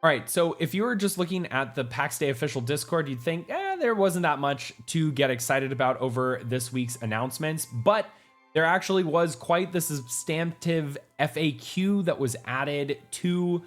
All right, so if you were just looking at the Pax Dei official Discord, you'd think, there wasn't that much to get excited about over this week's announcements, but there actually was quite the substantive FAQ that was added to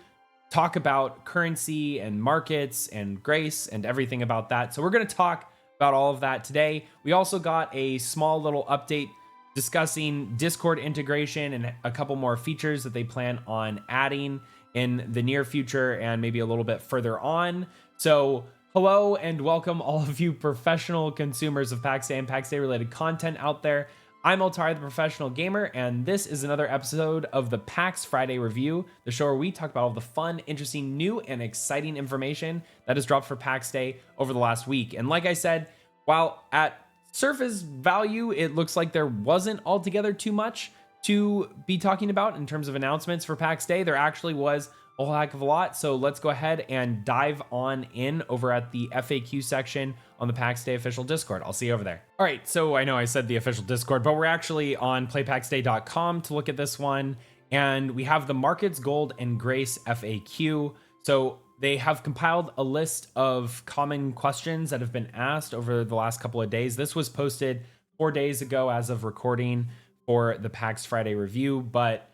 talk about currency and markets and grace and everything about that. So we're going to talk about all of that today. We also got a small little update discussing Discord integration and a couple more features that they plan on adding in the near future and maybe a little bit further on. So hello and welcome all of you professional consumers of Pax Dei and Pax Dei related content out there. I'm Altari, the professional gamer, and this is another episode of the Pax Friday Review, the show where we talk about all the fun, interesting, new, and exciting information that has dropped for Pax Dei over the last week. And like I said, while at surface value, it looks like there wasn't altogether too much to be talking about in terms of announcements for Pax Dei, there actually was a whole heck of a lot. So let's go ahead and dive on in over at the FAQ section on the Pax Dei official Discord. I'll see you over there. All right, so I know I said the official Discord, but we're actually on playpaxday.com to look at this one. And we have the Markets Gold and Grace FAQ. So they have compiled a list of common questions that have been asked over the last couple of days. This was posted 4 days ago as of recording for the Pax Friday review, but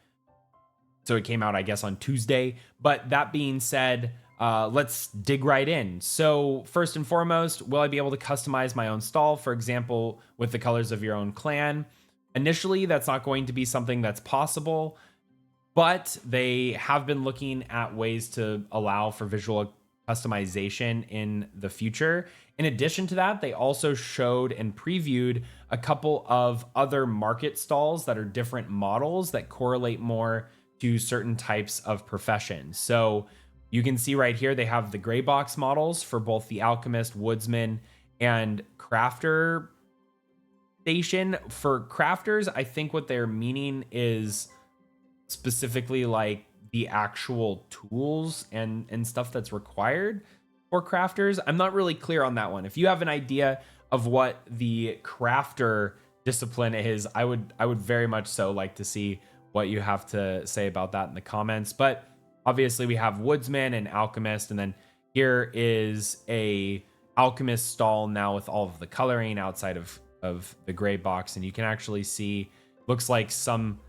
so it came out, I guess, on Tuesday. But that being said, let's dig right in. So first and foremost, will I be able to customize my own stall, for example, with the colors of your own clan? Initially, that's not going to be something that's possible, but they have been looking at ways to allow for visual customization in the future. In addition to that, they also showed and previewed a couple of other market stalls that are different models that correlate more to certain types of professions. So you can see right here, they have the gray box models for both the alchemist, woodsman, and crafter station. For crafters, I think what they're meaning is specifically like the actual tools and stuff that's required for crafters. I'm not really clear on that one. If you have an idea of what the crafter discipline is, I would very much so like to see what you have to say about that in the comments. But obviously we have woodsman and alchemist, and then here is a alchemist stall now with all of the coloring outside of the gray box, and you can actually see, looks like some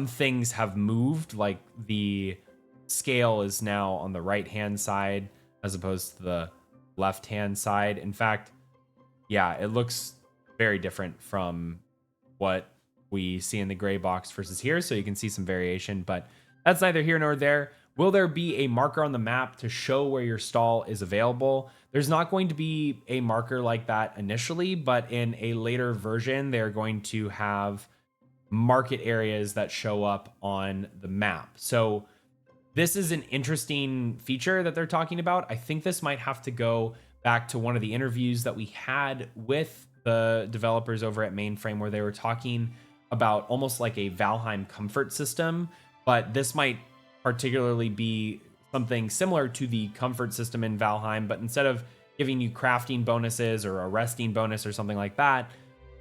things have moved, like the scale is now on the right hand side as opposed to the left hand side. In fact, yeah, it looks very different from what we see in the gray box versus here, so you can see some variation, but that's neither here nor there. Will there be a marker on the map to show where your stall is available? There's not going to be a marker like that initially, but in a later version, they're going to have market areas that show up on the map. So this is an interesting feature that they're talking about. I think this might have to go back to one of the interviews that we had with the developers over at Mainframe, where they were talking about almost like a Valheim comfort system, but this might particularly be something similar to the comfort system in Valheim, but instead of giving you crafting bonuses or a resting bonus or something like that,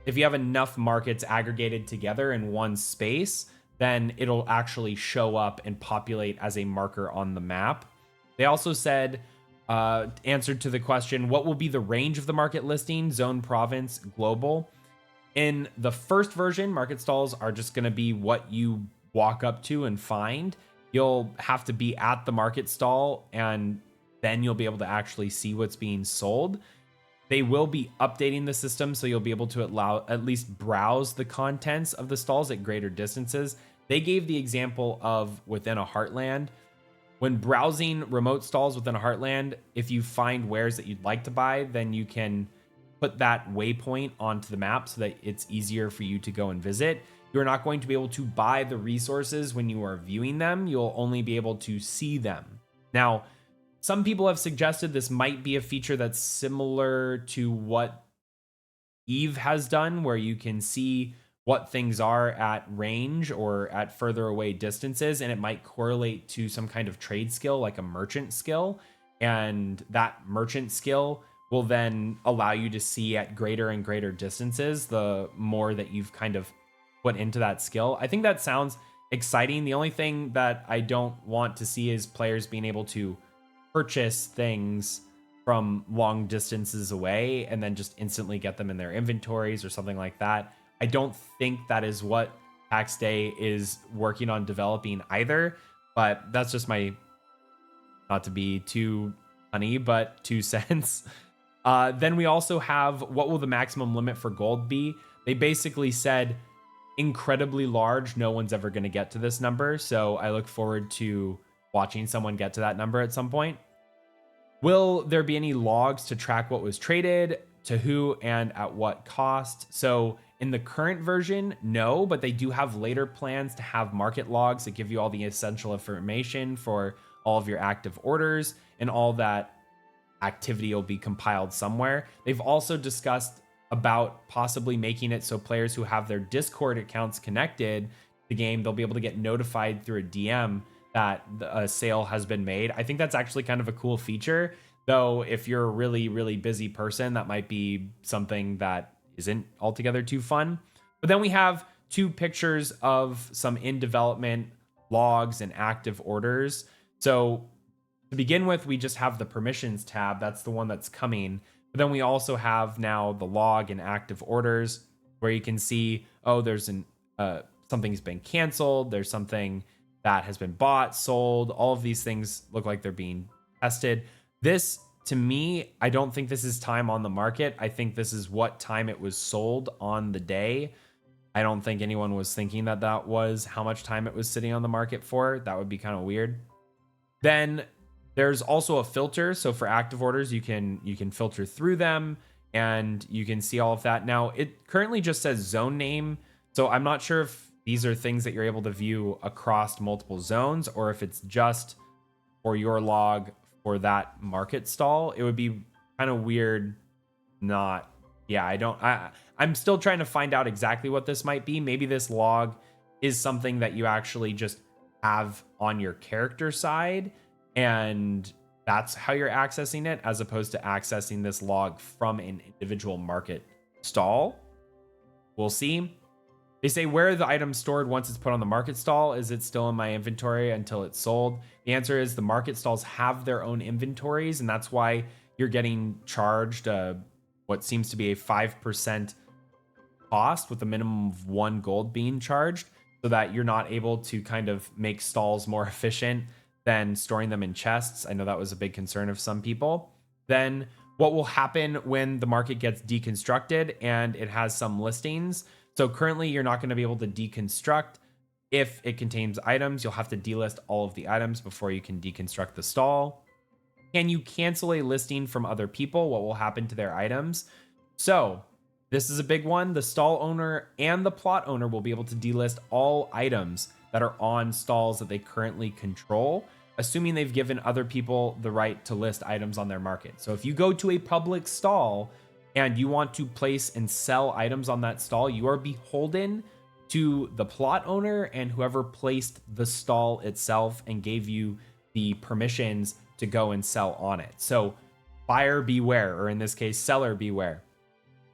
if you have enough markets aggregated together in one space, then it'll actually show up and populate as a marker on the map. They also said, answered to the question, what will be the range of the market listing, zone, province, global? In the first version, market stalls are just going to be what you walk up to and find. You'll have to be at the market stall, and then you'll be able to actually see what's being sold. They will be updating the system, so you'll be able to at least browse the contents of the stalls at greater distances. They gave the example of within a heartland. When browsing remote stalls within a heartland, if you find wares that you'd like to buy, then you can put that waypoint onto the map so that it's easier for you to go and visit. You're not going to be able to buy the resources when you are viewing them. You'll only be able to see them. Now, some people have suggested this might be a feature that's similar to what Eve has done, where you can see what things are at range or at further away distances, and it might correlate to some kind of trade skill, like a merchant skill. And that merchant skill will then allow you to see at greater and greater distances the more that you've kind of put into that skill. I think that sounds exciting. The only thing that I don't want to see is players being able to purchase things from long distances away and then just instantly get them in their inventories or something like that. I don't think that is what Pax Dei is working on developing either, but that's just my, not to be too funny, but 2 cents. Then we also have, what will the maximum limit for gold be? They basically said incredibly large. No one's ever going to get to this number. So I look forward to watching someone get to that number at some point. Will there be any logs to track what was traded, to who, and at what cost? So in the current version, no, but they do have later plans to have market logs that give you all the essential information for all of your active orders, and all that activity will be compiled somewhere. They've also discussed about possibly making it so players who have their Discord accounts connected to the game, they'll be able to get notified through a DM that a sale has been made. I think that's actually kind of a cool feature, though if you're a really, really busy person, that might be something that isn't altogether too fun. But then we have 2 pictures of some in development logs and active orders. So to begin with, we just have the permissions tab. That's the one that's coming. But then we also have now the log and active orders where you can see, oh, there's something's been canceled. There's something that has been bought, sold. All of these things look like they're being tested. This, to me, I don't think this is time on the market. I think this is what time it was sold on the day. I don't think anyone was thinking that that was how much time it was sitting on the market for. That would be kind of weird. Then there's also a filter. So for active orders, you can filter through them and you can see all of that. Now, it currently just says zone name. So I'm not sure if these are things that you're able to view across multiple zones or if it's just for your log for that market stall. It would be kind of weird not. Yeah, I'm still trying to find out exactly what this might be. Maybe this log is something that you actually just have on your character side, and that's how you're accessing it, as opposed to accessing this log from an individual market stall. We'll see. They say, where are the items stored once it's put on the market stall? Is it still in my inventory until it's sold? The answer is the market stalls have their own inventories, and that's why you're getting charged what seems to be a 5% cost with a minimum of 1 gold being charged, so that you're not able to kind of make stalls more efficient than storing them in chests. I know that was a big concern of some people. Then what will happen when the market gets deconstructed and it has some listings? So currently you're not going to be able to deconstruct if it contains items. You'll have to delist all of the items before you can deconstruct the stall. Can you cancel a listing from other people? What will happen to their items? So this is a big one. The stall owner and the plot owner will be able to delist all items that are on stalls that they currently control, assuming they've given other people the right to list items on their market. So if you go to a public stall and you want to place and sell items on that stall, you are beholden to the plot owner and whoever placed the stall itself and gave you the permissions to go and sell on it. So buyer beware, or in this case, seller beware.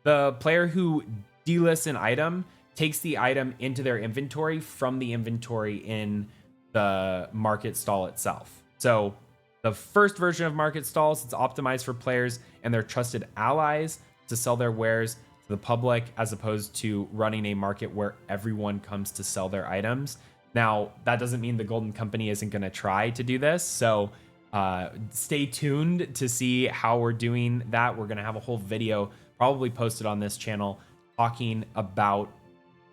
The player who delists an item takes the item into their inventory from the inventory in the market stall itself. So the first version of market stalls, it's optimized for players and their trusted allies to sell their wares to the public, as opposed to running a market where everyone comes to sell their items. Now, that doesn't mean the Golden Company isn't going to try to do this. So stay tuned to see how we're doing that. We're going to have a whole video probably posted on this channel talking about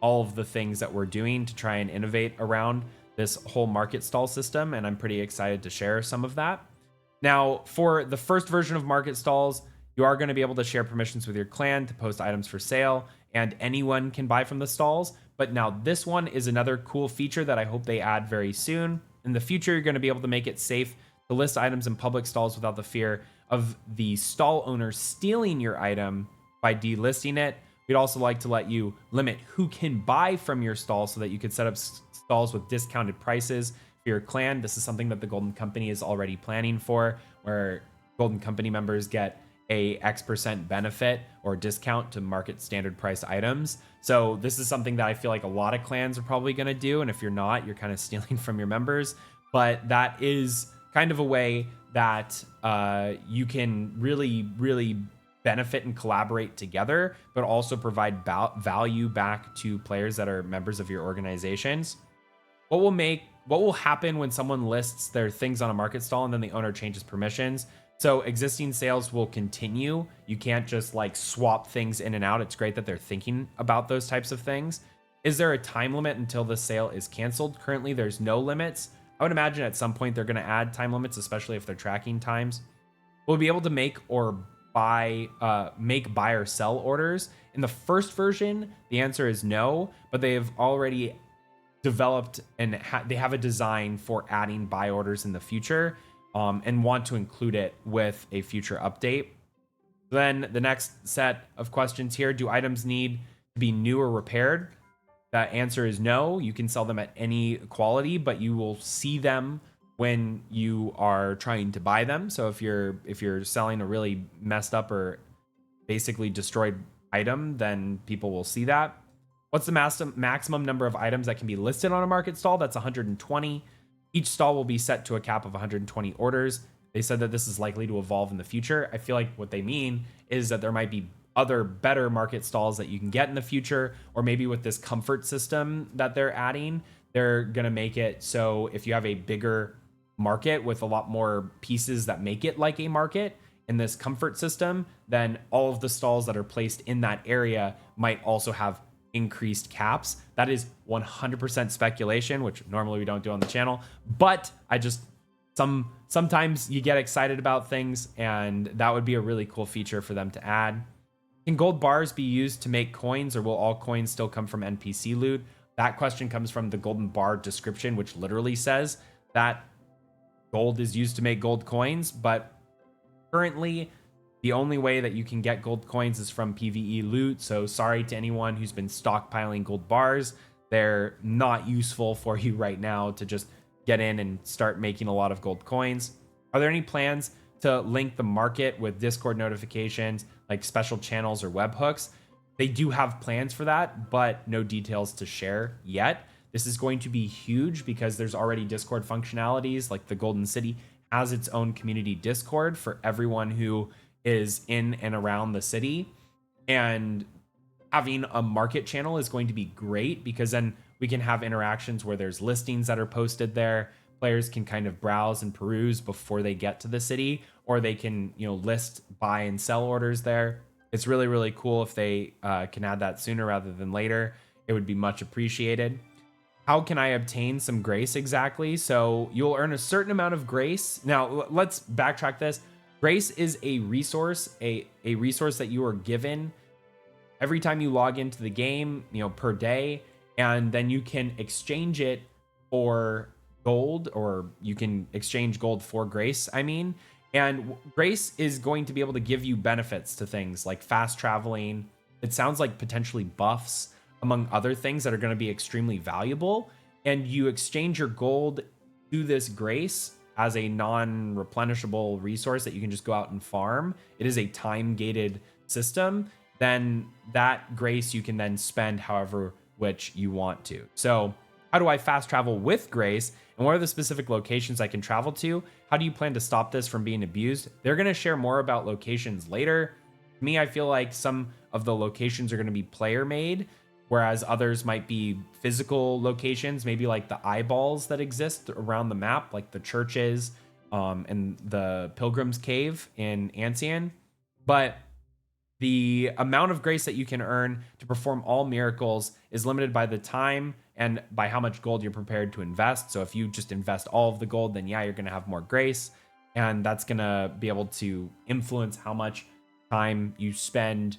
all of the things that we're doing to try and innovate around this whole market stall system. And I'm pretty excited to share some of that. Now, for the first version of market stalls, you are going to be able to share permissions with your clan to post items for sale, and anyone can buy from the stalls. But now this one is another cool feature that I hope they add very soon. In the future, you're going to be able to make it safe to list items in public stalls without the fear of the stall owner stealing your item by delisting it. We'd also like to let you limit who can buy from your stall so that you could set up stalls with discounted prices for your clan. This is something that the Golden Company is already planning for, where Golden Company members get a X% benefit or discount to market standard price items. So this is something that I feel like a lot of clans are probably going to do. And if you're not, you're kind of stealing from your members. But that is kind of a way that you can really benefit and collaborate together, but also provide value back to players that are members of your organizations. What will happen when someone lists their things on a market stall and then the owner changes permissions? So existing sales will continue. You can't just like swap things in and out. It's great that they're thinking about those types of things. Is there a time limit until the sale is canceled? Currently, there's no limits. I would imagine at some point they're going to add time limits, especially if they're tracking times. We'll be able to make or buy or sell orders. In the first version, the answer is no, but they've already developed and they have a design for adding buy orders in the future, and want to include it with a future update. Then the next set of questions here: do items need to be new or repaired? That answer is no. You can sell them at any quality, but you will see them when you are trying to buy them. So if you're selling a really messed up or basically destroyed item, then people will see that. What's the maximum number of items that can be listed on a market stall? That's 120. Each stall will be set to a cap of 120 orders. They said that this is likely to evolve in the future. I feel like what they mean is that there might be other better market stalls that you can get in the future, or maybe with this comfort system that they're adding, they're going to make it so if you have a bigger market with a lot more pieces that make it like a market in this comfort system, then all of the stalls that are placed in that area might also have increased caps. That is 100% speculation, which normally we don't do on the channel, but I just sometimes you get excited about things, and that would be a really cool feature for them to add. Can gold bars be used to make coins, or will all coins still come from NPC loot? That question comes from the golden bar description, which literally says that gold is used to make gold coins, but currently the only way that you can get gold coins is from PvE loot. So sorry to anyone who's been stockpiling gold bars. They're not useful for you right now to just get in and start making a lot of gold coins. Are there any plans to link the market with Discord notifications, like special channels or webhooks? They do have plans for that, but no details to share yet. This is going to be huge because there's already Discord functionalities, like the Golden City has its own community Discord for everyone who is in and around the city. And having a market channel is going to be great because then we can have interactions where there's listings that are posted there. Players can kind of browse and peruse before they get to the city, or they can, list, buy, and sell orders there. It's really, really cool if they can add that sooner rather than later. It would be much appreciated. How can I obtain some grace exactly? So you'll earn a certain amount of grace. Now, let's backtrack this. Grace is a resource, a resource that you are given every time you log into the game, per day, and then you can exchange it for gold, or you can exchange gold for grace, and grace is going to be able to give you benefits to things like fast traveling. It sounds like potentially buffs, among other things that are going to be extremely valuable. And you exchange your gold to this grace as a non-replenishable resource that you can just go out and farm. It is a time-gated system. Then that grace you can then spend however which you want to. So how do I fast travel with grace? And what are the specific locations I can travel to? How do you plan to stop this from being abused? They're going to share more about locations later. To me, I feel like some of the locations are going to be player made, whereas others might be physical locations, maybe like the eyeballs that exist around the map, like the churches and the Pilgrim's Cave in Ancien. But the amount of grace that you can earn to perform all miracles is limited by the time and by how much gold you're prepared to invest. So if you just invest all of the gold, then yeah, you're going to have more grace. And that's going to be able to influence how much time you spend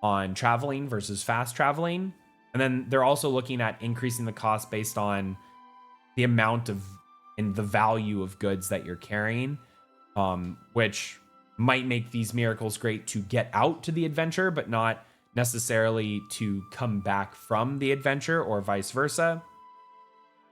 on traveling versus fast traveling. And then they're also looking at increasing the cost based on the amount of and the value of goods that you're carrying, which might make these miracles great to get out to the adventure, but not necessarily to come back from the adventure, or vice versa.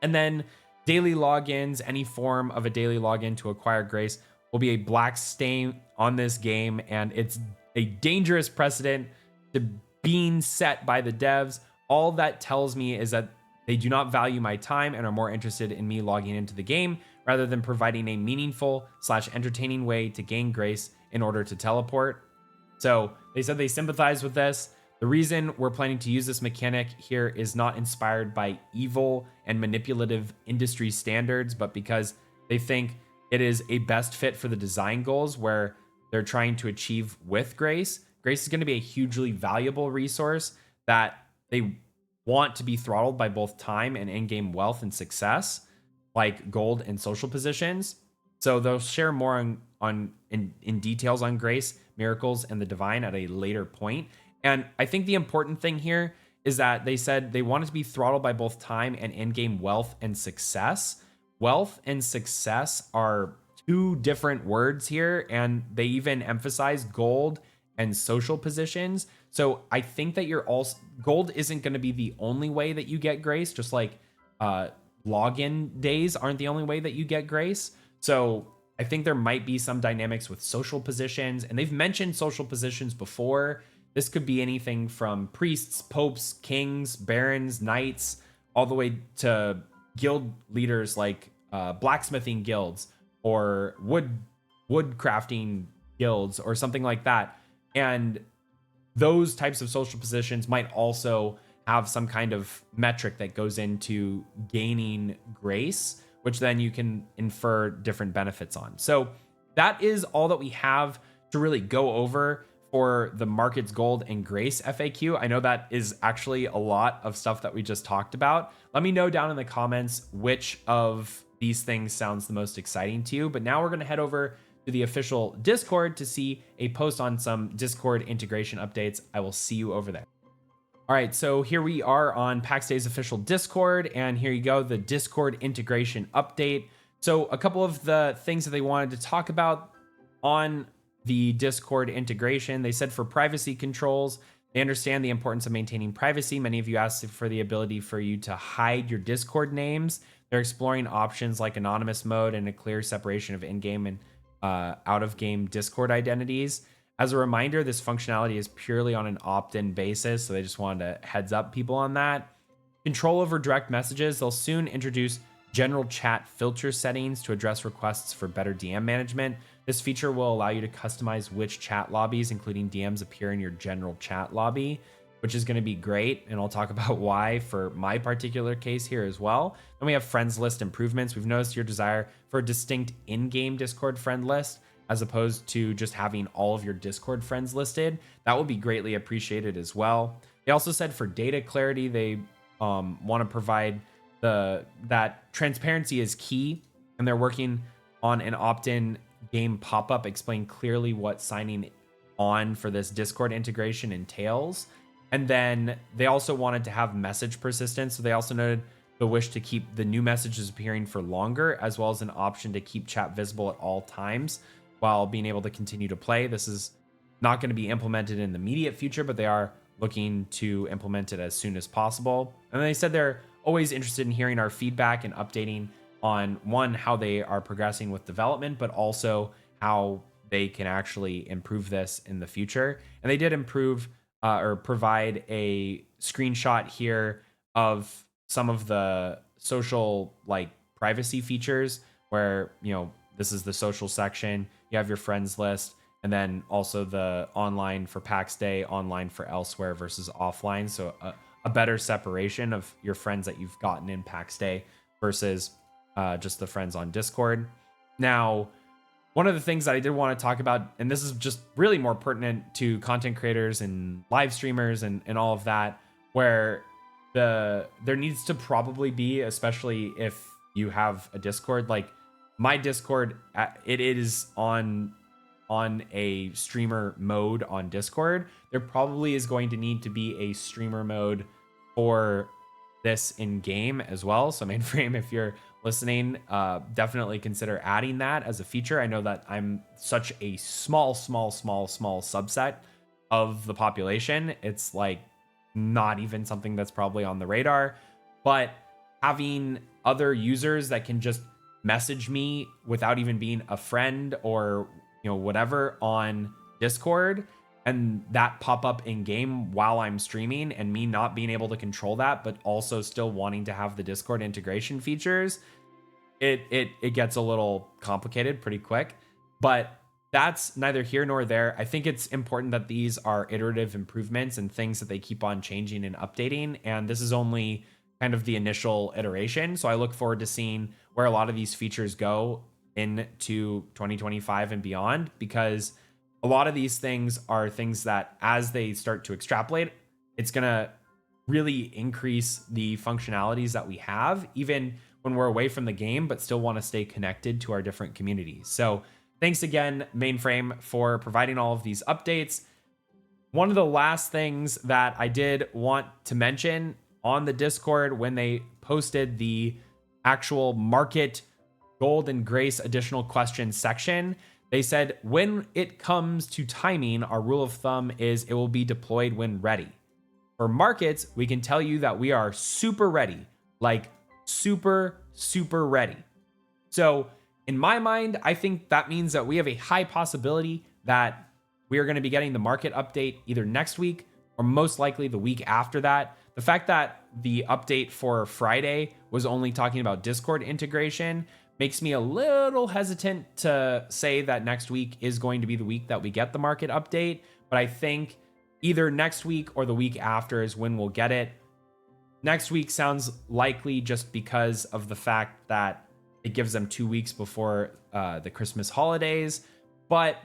And then daily logins, any form of a daily login to acquire grace will be a black stain on this game, and it's a dangerous precedent to being set by the devs. All that tells me is that they do not value my time and are more interested in me logging into the game rather than providing a meaningful / entertaining way to gain grace in order to teleport. So they said they sympathize with this. The reason we're planning to use this mechanic here is not inspired by evil and manipulative industry standards, but because they think it is a best fit for the design goals where they're trying to achieve with grace. Grace is going to be a hugely valuable resource that they want to be throttled by both time and in-game wealth and success, like gold and social positions. So they'll share more in details on grace, miracles, and the divine at a later point. And I think the important thing here is that they said they want it to be throttled by both time and in-game wealth and success. Wealth and success are two different words here, and they even emphasize gold and social positions. So I think that gold isn't going to be the only way that you get grace, just like login days aren't the only way that you get grace. So I think there might be some dynamics with social positions, and they've mentioned social positions before. This could be anything from priests, popes, kings, barons, knights, all the way to guild leaders like blacksmithing guilds or wood crafting guilds or something like that. And those types of social positions might also have some kind of metric that goes into gaining grace, which then you can infer different benefits on. So that is all that we have to really go over for the markets gold and grace FAQ. I know that is actually a lot of stuff that we just talked about. Let me know down in the comments which of these things sounds the most exciting to you. But now we're going to head over to the official Discord to see a post on some Discord integration updates. I will see you over there. All right, so here we are on Pax Dei's official Discord, and here you go, the Discord integration update. So a couple of the things that they wanted to talk about on the Discord integration. They said for privacy controls, they understand the importance of maintaining privacy. Many of you asked for the ability for you to hide your Discord names. They're exploring options like anonymous mode and a clear separation of in-game and out-of-game Discord identities. As a reminder, this functionality is purely on an opt-in basis, so they just wanted to heads up people on that. Control over direct messages. They'll soon introduce general chat filter settings to address requests for better DM management. This feature will allow you to customize which chat lobbies, including DMs, appear in your general chat lobby, which is going to be great. And I'll talk about why for my particular case here as well. Then we have friends list improvements. We've noticed your desire for a distinct in-game Discord friend list, as opposed to just having all of your Discord friends listed. That will be greatly appreciated as well. They also said for data clarity, they want to provide that transparency is key, and they're working on an opt-in game pop-up explain clearly what signing on for this Discord integration entails. And then they also wanted to have message persistence. So they also noted the wish to keep the new messages appearing for longer, as well as an option to keep chat visible at all times while being able to continue to play. This is not going to be implemented in the immediate future, but they are looking to implement it as soon as possible. And they said they're always interested in hearing our feedback and updating on one, how they are progressing with development, but also how they can actually improve this in the future. And they did improve or provide a screenshot here of some of the social like privacy features where, you know, this is the social section, you have your friends list, and then also the online for Pax Dei, online for elsewhere versus offline. So a better separation of your friends that you've gotten in Pax Dei versus just the friends on Discord. Now, one of the things that I did want to talk about, and this is just really more pertinent to content creators and live streamers and all of that, where there needs to probably be, especially if you have a Discord, like my Discord, it is on a streamer mode on Discord. There probably is going to need to be a streamer mode for this in game as well. So Mainframe, if you're listening, definitely consider adding that as a feature. I know that I'm such a small subset of the population. It's like not even something that's probably on the radar, but having other users that can just message me without even being a friend or, you know, whatever on Discord, and that pop up in game while I'm streaming, and me not being able to control that, but also still wanting to have the Discord integration features, it gets a little complicated pretty quick, but that's neither here nor there. I think it's important that these are iterative improvements and things that they keep on changing and updating. And this is only kind of the initial iteration. So I look forward to seeing where a lot of these features go into 2025 and beyond, because a lot of these things are things that as they start to extrapolate, it's going to really increase the functionalities that we have, even when we're away from the game, but still want to stay connected to our different communities. So thanks again, Mainframe, for providing all of these updates. One of the last things that I did want to mention on the Discord when they posted the actual market gold and grace additional questions section, they said, when it comes to timing, our rule of thumb is it will be deployed when ready. For markets, we can tell you that we are super ready, like super ready. So in my mind, I think that means that we have a high possibility that we are going to be getting the market update either next week or most likely the week after that. The fact that the update for Friday was only talking about Discord integration makes me a little hesitant to say that next week is going to be the week that we get the market update. But I think either next week or the week after is when we'll get it. Next week sounds likely just because of the fact that it gives them 2 weeks before the Christmas holidays. But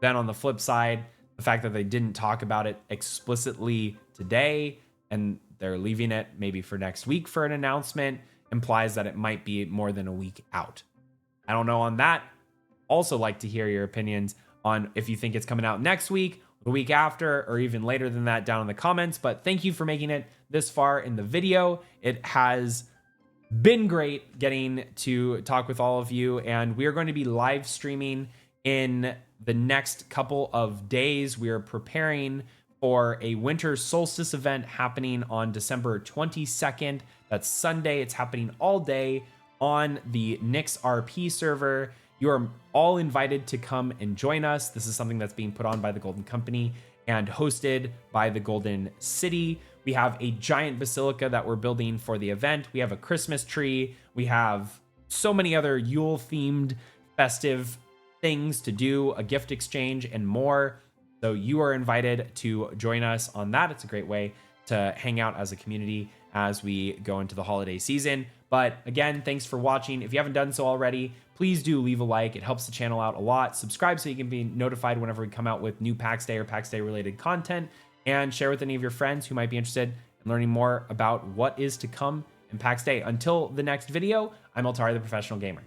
then on the flip side, the fact that they didn't talk about it explicitly today and they're leaving it maybe for next week for an announcement implies that it might be more than a week out. I don't know on that. Also like to hear your opinions on if you think it's coming out next week, the week after, or even later than that down in the comments. But thank you for making it this far in the video. It has been great getting to talk with all of you, and we are going to be live streaming in the next couple of days. We are preparing for a winter solstice event happening on December 22nd. That's Sunday. It's happening all day on the Nix RP server. You are all invited to come and join us. This is something that's being put on by the Golden Company and hosted by the Golden City. We have a giant basilica that we're building for the event. We have a Christmas tree. We have so many other Yule-themed festive things to do, a gift exchange, and more. So you are invited to join us on that. It's a great way to hang out as a community as we go into the holiday season. But again, thanks for watching. If you haven't done so already, please do leave a like. It helps the channel out a lot. Subscribe so you can be notified whenever we come out with new Pax Day or Pax Day related content, and share with any of your friends who might be interested in learning more about what is to come in Pax Day. Until the next video, I'm Altari, the Professional Gamer.